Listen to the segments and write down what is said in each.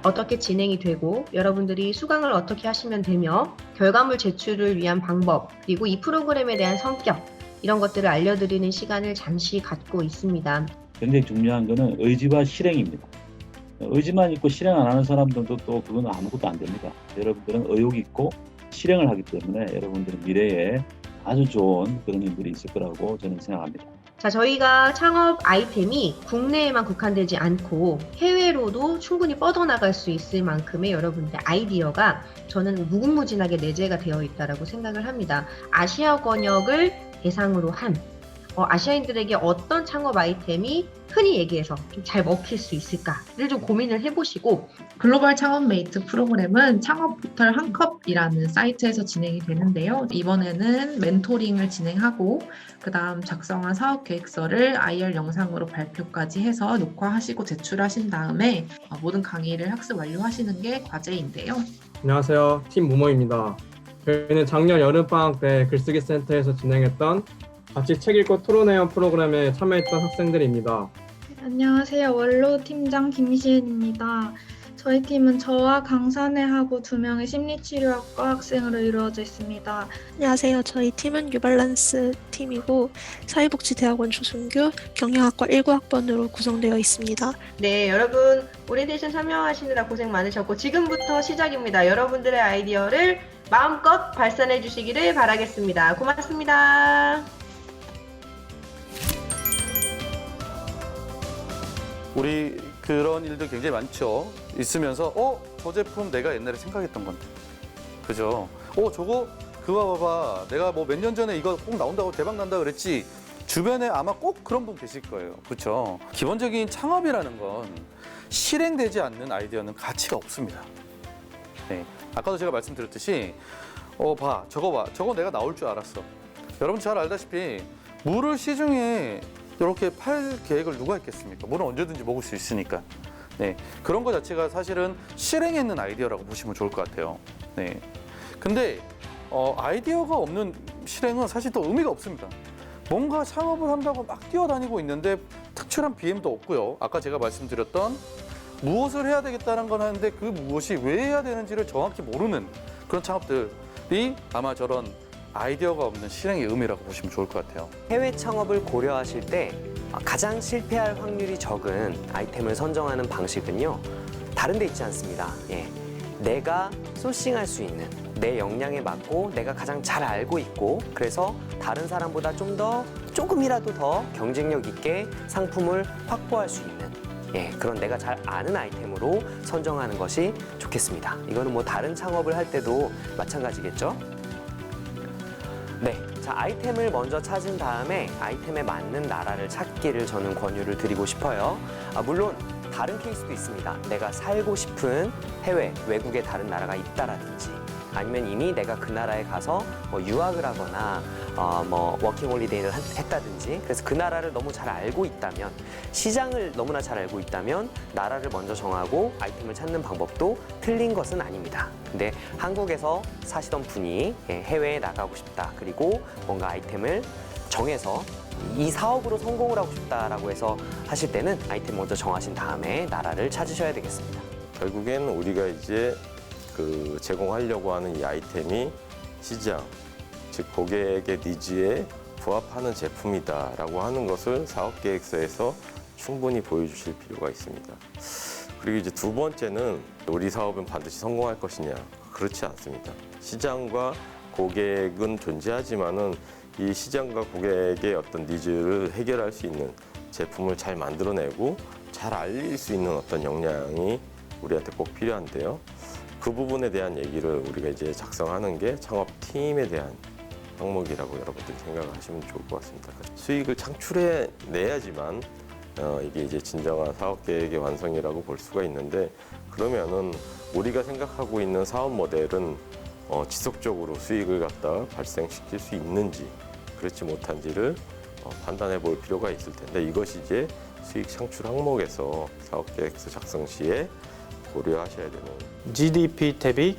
어떻게 진행이 되고 여러분들이 수강을 어떻게 하시면 되며 결과물 제출을 위한 방법 그리고 이 프로그램에 대한 성격 이런 것들을 알려드리는 시간을 잠시 갖고 있습니다. 굉장히 중요한 거는 의지와 실행입니다. 의지만 있고 실행 안 하는 사람들도 또 그건 아무것도 안 됩니다. 여러분들은 의욕이 있고 실행을 하기 때문에 여러분들은 미래에 아주 좋은 그런 일들이 있을 거라고 저는 생각합니다. 자, 저희가 창업 아이템이 국내에만 국한되지 않고 해외로도 충분히 뻗어나갈 수 있을 만큼의 여러분들의 아이디어가 저는 무궁무진하게 내재가 되어 있다고 생각을 합니다. 아시아 권역을 대상으로 한 아시아인들에게 어떤 창업 아이템이 흔히 얘기해서 좀 잘 먹힐 수 있을까를 좀 고민을 해보시고 글로벌 창업메이트 프로그램은 창업 포털 한컵이라는 사이트에서 진행이 되는데요. 이번에는 멘토링을 진행하고 그다음 작성한 사업 계획서를 IR 영상으로 발표까지 해서 녹화하시고 제출하신 다음에 모든 강의를 학습 완료하시는 게 과제인데요. 안녕하세요. 팀 무모입니다. 저희는 작년 여름방학 때 글쓰기 센터에서 진행했던 같이 책 읽고 토론회원 프로그램에 참여했던 학생들입니다. 안녕하세요. 원로 팀장 김시은입니다. 저희 팀은 저와 강사내하고 2명의 심리치료학과 학생으로 이루어져 있습니다. 안녕하세요. 저희 팀은 뉴발란스 팀이고 사회복지대학원 조순규 경영학과 19학번으로 구성되어 있습니다. 네, 여러분 오리엔테이션 참여하시느라 고생 많으셨고 지금부터 시작입니다. 여러분들의 아이디어를 마음껏 발산해 주시기를 바라겠습니다. 고맙습니다. 우리 그런 일들 굉장히 많죠. 있으면서 저 제품 내가 옛날에 생각했던 건데. 그죠? 저거 그거 봐봐. 내가 뭐 몇 년 전에 이거 꼭 나온다고 대박 난다 그랬지. 주변에 아마 꼭 그런 분 계실 거예요. 그렇죠? 기본적인 창업이라는 건 실행되지 않는 아이디어는 가치가 없습니다. 네. 아까도 제가 말씀드렸듯이 저거 내가 나올 줄 알았어. 여러분 잘 알다시피 물을 시중에 이렇게 팔 계획을 누가 했겠습니까? 물은 언제든지 먹을 수 있으니까. 네, 그런 거 자체가 사실은 실행에 있는 아이디어라고 보시면 좋을 것 같아요. 네, 근데 아이디어가 없는 실행은 사실 또 의미가 없습니다. 뭔가 창업을 한다고 막 뛰어다니고 있는데 특출한 BM도 없고요. 아까 제가 말씀드렸던 무엇을 해야 되겠다는 건 하는데 그 무엇이 왜 해야 되는지를 정확히 모르는 그런 창업들이 아마 저런 아이디어가 없는 실행의 의미라고 보시면 좋을 것 같아요. 해외 창업을 고려하실 때 가장 실패할 확률이 적은 아이템을 선정하는 방식은요. 다른 데 있지 않습니다. 내가 소싱할 수 있는 내 역량에 맞고 내가 가장 잘 알고 있고 그래서 다른 사람보다 조금이라도 더 경쟁력 있게 상품을 확보할 수 있는 그런 내가 잘 아는 아이템으로 선정하는 것이 좋겠습니다. 이거는 뭐 다른 창업을 할 때도 마찬가지겠죠? 네, 자 아이템을 먼저 찾은 다음에 아이템에 맞는 나라를 찾기를 저는 권유를 드리고 싶어요. 물론 다른 케이스도 있습니다. 내가 살고 싶은 외국의 다른 나라가 있다라든지 아니면 이미 내가 그 나라에 가서 유학을 하거나 워킹홀리데이를 했다든지 그래서 그 나라를 너무 잘 알고 있다면 시장을 너무나 잘 알고 있다면 나라를 먼저 정하고 아이템을 찾는 방법도 틀린 것은 아닙니다. 근데 한국에서 사시던 분이 해외에 나가고 싶다 그리고 뭔가 아이템을 정해서 이 사업으로 성공을 하고 싶다라고 해서 하실 때는 아이템 먼저 정하신 다음에 나라를 찾으셔야 되겠습니다. 결국엔 우리가 이제 제공하려고 하는 이 아이템이 시장, 즉 고객의 니즈에 부합하는 제품이다라고 하는 것을 사업계획서에서 충분히 보여주실 필요가 있습니다. 그리고 이제 두 번째는 우리 사업은 반드시 성공할 것이냐? 그렇지 않습니다. 시장과 고객은 존재하지만은 이 시장과 고객의 어떤 니즈를 해결할 수 있는 제품을 잘 만들어내고 잘 알릴 수 있는 어떤 역량이 우리한테 꼭 필요한데요. 그 부분에 대한 얘기를 우리가 이제 작성하는 게 창업팀에 대한 항목이라고 여러분들이 생각하시면 좋을 것 같습니다. 수익을 창출해 내야지만 이게 이제 진정한 사업 계획의 완성이라고 볼 수가 있는데 그러면은 우리가 생각하고 있는 사업 모델은 지속적으로 수익을 갖다 발생시킬 수 있는지 그렇지 못한지를 판단해 볼 필요가 있을 텐데 이것이 이제 수익 창출 항목에서 사업 계획서 작성 시에 고려하셔야 되는 GDP 대비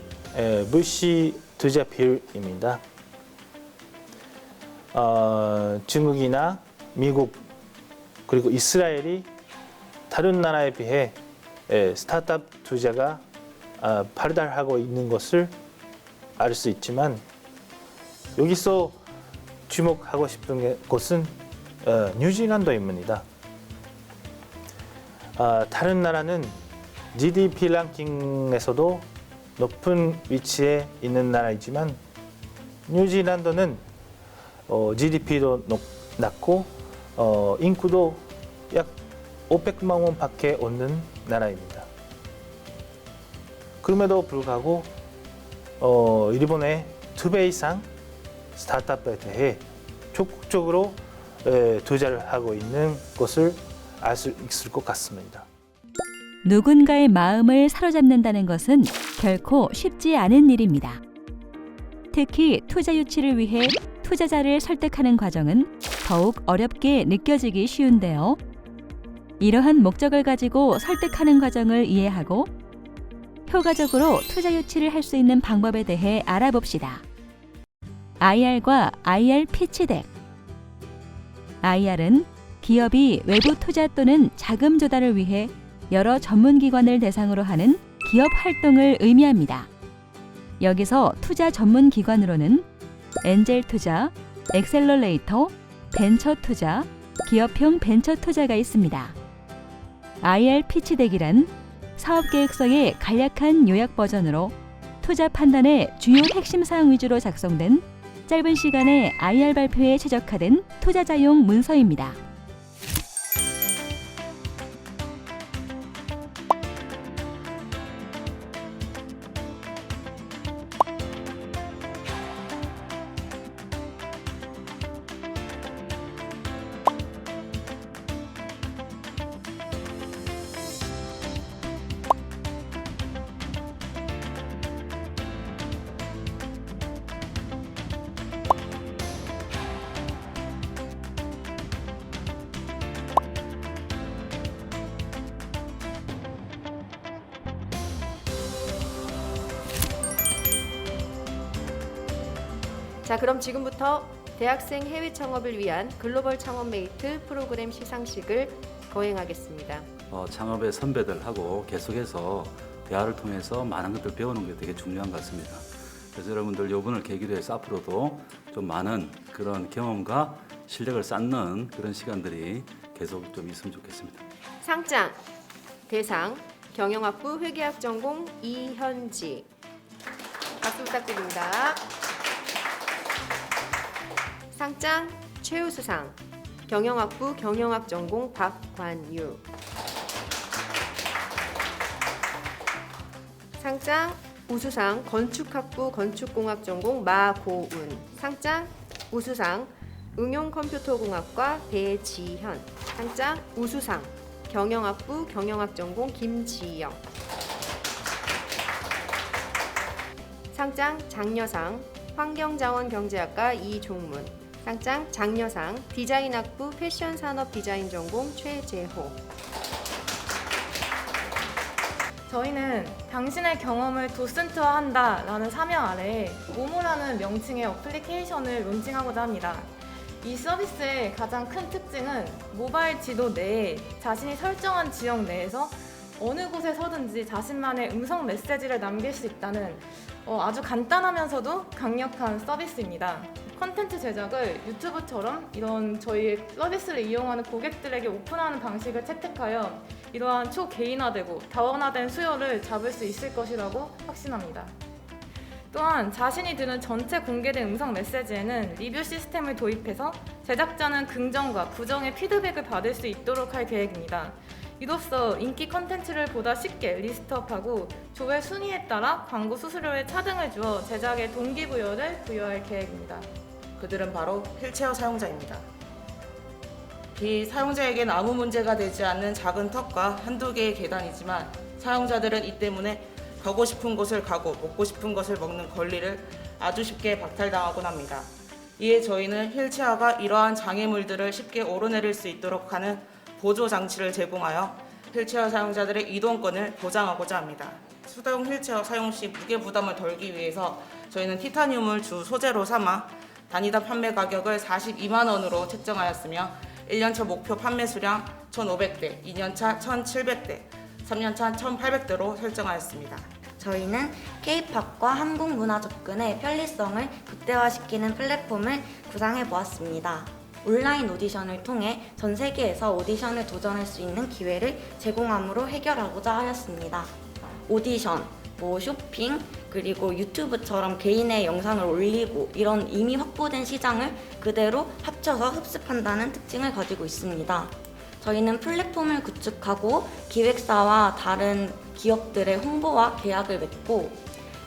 물시 투자 비율입니다. 중국이나 미국 그리고 이스라엘이 다른 나라에 비해 스타트업 투자가 발달하고 있는 것을 알 수 있지만 여기서 주목하고 싶은 곳은 뉴질랜드입니다. 다른 나라는 GDP 랭킹에서도 높은 위치에 있는 나라이지만 뉴질랜드는 GDP도 낮고 인구도 약 500만 원밖에 없는 나라입니다. 그럼에도 불구하고 일본의 2배 이상 스타트업에 대해 적극적으로 투자를 하고 있는 것을 알 수 있을 것 같습니다. 누군가의 마음을 사로잡는다는 것은 결코 쉽지 않은 일입니다. 특히 투자 유치를 위해 투자자를 설득하는 과정은 더욱 어렵게 느껴지기 쉬운데요. 이러한 목적을 가지고 설득하는 과정을 이해하고 효과적으로 투자 유치를 할 수 있는 방법에 대해 알아봅시다. IR과 IR 피치덱. IR은 기업이 외부 투자 또는 자금 조달을 위해 여러 전문기관을 대상으로 하는 기업 활동을 의미합니다. 여기서 투자 전문기관으로는 엔젤 투자, 엑셀러레이터, 벤처 투자, 기업형 벤처 투자가 있습니다. IR 피치덱이란 사업계획서의 간략한 요약 버전으로 투자 판단의 주요 핵심 사항 위주로 작성된 짧은 시간에 IR 발표에 최적화된 투자자용 문서입니다. 자, 그럼 지금부터 대학생 해외 창업을 위한 글로벌 창업 메이트 프로그램 시상식을 거행하겠습니다. 창업의 선배들하고 계속해서 대화를 통해서 많은 것들 배우는 게 되게 중요한 것 같습니다. 그래서 여러분들 이번을 계기로 해서 앞으로도 좀 많은 그런 경험과 실력을 쌓는 그런 시간들이 계속 좀 있으면 좋겠습니다. 상장 대상 경영학부 회계학 전공 이현지. 박수 부탁드립니다. 상장 최우수상 경영학부 경영학 전공 박관유. 상장 우수상 건축학부 건축공학 전공 마고운. 상장 우수상 응용컴퓨터공학과 배지현. 상장 우수상 경영학부 경영학 전공 김지영. 상장 장려상 환경자원경제학과 이종문. 상장 장려상 디자인학부 패션산업 디자인 전공 최재호. 저희는 당신의 경험을 도슨트화한다 라는 사명 아래 모모라는 명칭의 어플리케이션을 론칭하고자 합니다. 이 서비스의 가장 큰 특징은 모바일 지도 내에 자신이 설정한 지역 내에서 어느 곳에서든지 자신만의 음성 메시지를 남길 수 있다는 아주 간단하면서도 강력한 서비스입니다. 컨텐츠 제작을 유튜브처럼 이런 저희 서비스를 이용하는 고객들에게 오픈하는 방식을 채택하여 이러한 초개인화되고 다원화된 수요를 잡을 수 있을 것이라고 확신합니다. 또한 자신이 들은 전체 공개된 음성 메시지에는 리뷰 시스템을 도입해서 제작자는 긍정과 부정의 피드백을 받을 수 있도록 할 계획입니다. 이로써 인기 컨텐츠를 보다 쉽게 리스트업하고 조회 순위에 따라 광고 수수료에 차등을 주어 제작에 동기부여를 부여할 계획입니다. 그들은 바로 휠체어 사용자입니다. 비사용자에겐 아무 문제가 되지 않는 작은 턱과 한두 개의 계단이지만 사용자들은 이 때문에 가고 싶은 곳을 가고 먹고 싶은 것을 먹는 권리를 아주 쉽게 박탈당하곤 합니다. 이에 저희는 휠체어가 이러한 장애물들을 쉽게 오르내릴 수 있도록 하는 보조 장치를 제공하여 휠체어 사용자들의 이동권을 보장하고자 합니다. 수동 휠체어 사용 시 무게 부담을 덜기 위해서 저희는 티타늄을 주 소재로 삼아 단위당 판매 가격을 42만 원으로 책정하였으며 1년차 목표 판매 수량 1,500대, 2년차 1,700대, 3년차 1,800대로 설정하였습니다. 저희는 K-팝과 한국 문화 접근의 편리성을 극대화시키는 플랫폼을 구상해 보았습니다. 온라인 오디션을 통해 전 세계에서 오디션을 도전할 수 있는 기회를 제공함으로 해결하고자 하였습니다. 오디션, 쇼핑, 그리고 유튜브처럼 개인의 영상을 올리고 이런 이미 확보된 시장을 그대로 합쳐서 흡습한다는 특징을 가지고 있습니다. 저희는 플랫폼을 구축하고 기획사와 다른 기업들의 홍보와 계약을 맺고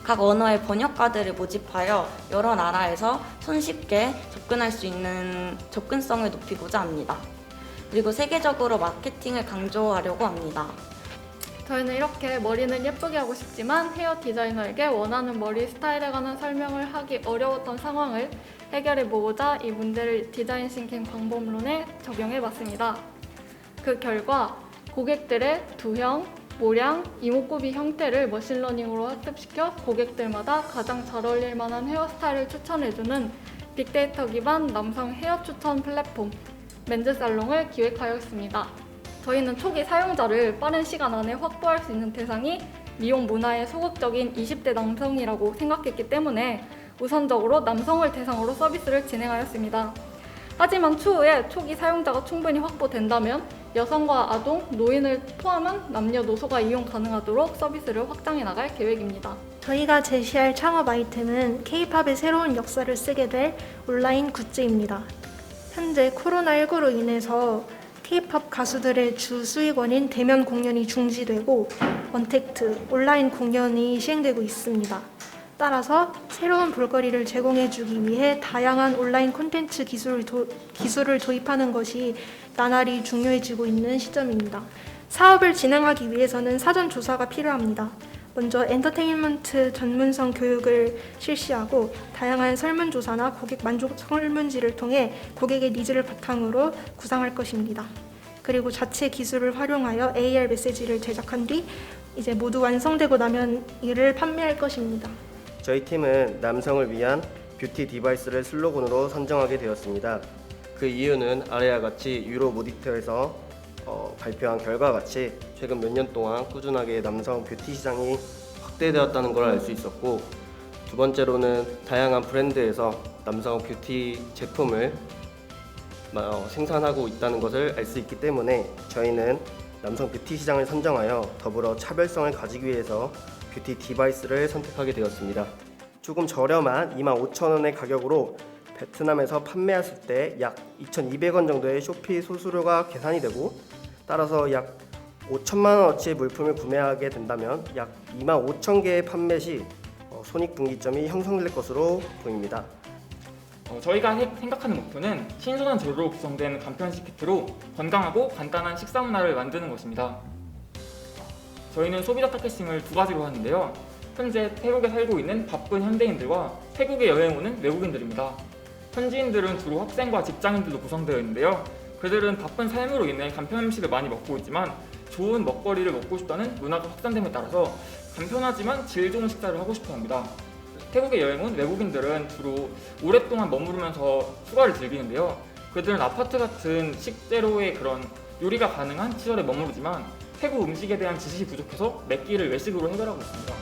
각 언어의 번역가들을 모집하여 여러 나라에서 손쉽게 접근할 수 있는 접근성을 높이고자 합니다. 그리고 세계적으로 마케팅을 강조하려고 합니다. 저희는 이렇게 머리는 예쁘게 하고 싶지만 헤어 디자이너에게 원하는 머리 스타일에 관한 설명을 하기 어려웠던 상황을 해결해 보고자 이 문제를 디자인 싱킹 방법론에 적용해 봤습니다. 그 결과 고객들의 두형, 모량, 이목구비 형태를 머신러닝으로 학습시켜 고객들마다 가장 잘 어울릴 만한 헤어스타일을 추천해주는 빅데이터 기반 남성 헤어 추천 플랫폼 맨즈살롱을 기획하였습니다. 저희는 초기 사용자를 빠른 시간 안에 확보할 수 있는 대상이 미용 문화에 소극적인 20대 남성이라고 생각했기 때문에 우선적으로 남성을 대상으로 서비스를 진행하였습니다. 하지만 추후에 초기 사용자가 충분히 확보된다면 여성과 아동, 노인을 포함한 남녀노소가 이용 가능하도록 서비스를 확장해 나갈 계획입니다. 저희가 제시할 창업 아이템은 K-팝의 새로운 역사를 쓰게 될 온라인 굿즈입니다. 현재 코로나19로 인해서 K-팝 가수들의 주 수익원인 대면 공연이 중지되고 언택트, 온라인 공연이 시행되고 있습니다. 따라서 새로운 볼거리를 제공해주기 위해 다양한 온라인 콘텐츠 기술을 도입하는 것이 나날이 중요해지고 있는 시점입니다. 사업을 진행하기 위해서는 사전 조사가 필요합니다. 먼저 엔터테인먼트 전문성 교육을 실시하고 다양한 설문조사나 고객 만족 설문지를 통해 고객의 니즈를 바탕으로 구상할 것입니다. 그리고 자체 기술을 활용하여 AR 메시지를 제작한 뒤 이제 모두 완성되고 나면 이를 판매할 것입니다. 저희 팀은 남성을 위한 뷰티 디바이스를 슬로건으로 선정하게 되었습니다. 그 이유는 아래와 같이 유로 모니터에서 발표한 결과와 같이 최근 몇 년 동안 꾸준하게 남성 뷰티 시장이 확대되었다는 걸 알 수 있었고, 두 번째로는 다양한 브랜드에서 남성 뷰티 제품을 생산하고 있다는 것을 알 수 있기 때문에 저희는 남성 뷰티 시장을 선정하여 더불어 차별성을 가지기 위해서 뷰티 디바이스를 선택하게 되었습니다. 조금 저렴한 25,000원의 가격으로 베트남에서 판매했을 때 약 2,200원 정도의 쇼피 수수료가 계산이 되고, 따라서 약 5천만 원어치의 물품을 구매하게 된다면 약 25,000개의 판매 시 손익분기점이 형성될 것으로 보입니다. 저희가 생각하는 목표는 신선한 재료로 구성된 간편식 키트로 건강하고 간단한 식사 문화를 만드는 것입니다. 저희는 소비자 타겟팅을 두 가지로 하는데요. 현재 태국에 살고 있는 바쁜 현대인들과 태국에 여행 오는 외국인들입니다. 현지인들은 주로 학생과 직장인들로 구성되어 있는데요. 그들은 바쁜 삶으로 인해 간편 음식을 많이 먹고 있지만 좋은 먹거리를 먹고 싶다는 문화가 확산됨에 따라서 간편하지만 질 좋은 식사를 하고 싶어 합니다. 태국에 여행 온 외국인들은 주로 오랫동안 머무르면서 휴가를 즐기는데요. 그들은 아파트 같은 식재료의 그런 요리가 가능한 시설에 머무르지만 태국 음식에 대한 지식이 부족해서 몇 끼를 외식으로 해결하고 있습니다.